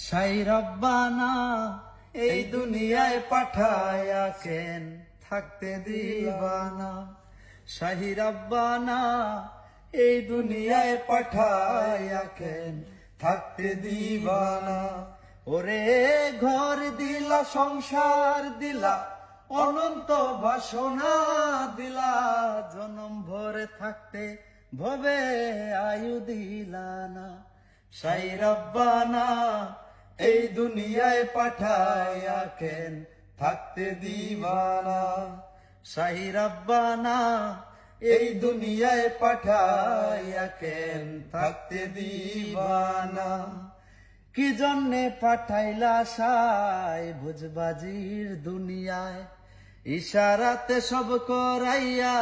সাই রব্বানা এই দুনিয়ায় পাঠায়া কেন থাকতে দিবানা। শাহি রব্বানা এই দুনিয়ায় পাঠায়া কেন থাকতে দিবানা। ওরে ঘর দিলা, সংসার দিলা, অনন্ত বাসনা দিলা, জনম ভরে থাকতে ভবে আয়ু দিলা না। সাই রব্বানা এই দুনিয়ায় পাঠায়া কেন থাকতে দিবানা। সাই রব্বানা এই দুনিয়ায় পাঠায়া কেন থাকতে দিবানা। কি জন্যে পাঠাইলা সাই বুঝবাজির দুনিয়ায়, ইশারাতে সব করাইয়া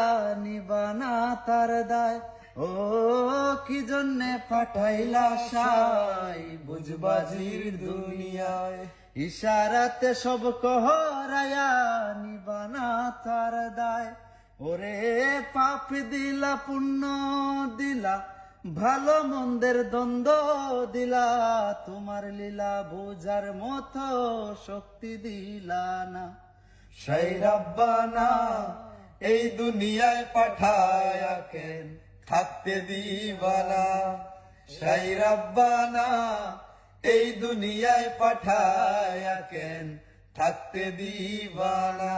নিবানা তার দায়। ও কি জন্যে পাঠাইলা সাই বুঝবাজির দুনিয়ায়, ইশারাতে সব করাইয়া নিবানা তার দায়। ওরে পাপ দিলা, পুণ্য দিলা, ভালো মন্দের দ্বন্দ্ব দিলা, তোমার লীলা বোঝার মতো শক্তি দিলা না। সাই রব্বানা এই দুনিয়ায় পাঠায়া কেন থাকতে দিবানা। সাই রব্বানা এই দুনিয়ায় পাঠায়া কেন থাকতে দিবানা।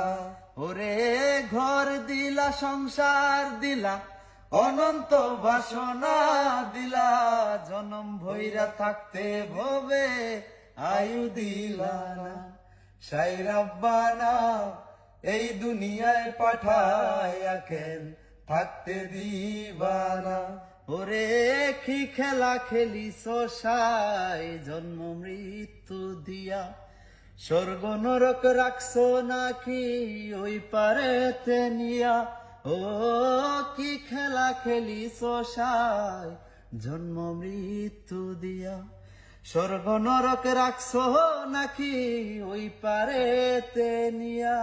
ওরে ঘর দিলা, সংসার দিলা, অনন্ত বাসনা দিলা, জনম ভৈরা থাকতে ভবে আয়ু দিলা না। সাই রব্বানা এই দুনিয়ায় পাঠায়া কেন থাকতে দিবানা। ওরে কি খেলা খেলিস সাই জন্ম মৃত্যু দিয়া, স্বর্গ নরক রাখছো নাকি ওই পারেতে নিয়া। ও কি খেলা খেলিস সাই জন্ম মৃত্যু দিয়া, স্বর্গ নরক রাখছো নাকি ওই পারেতে নিয়া।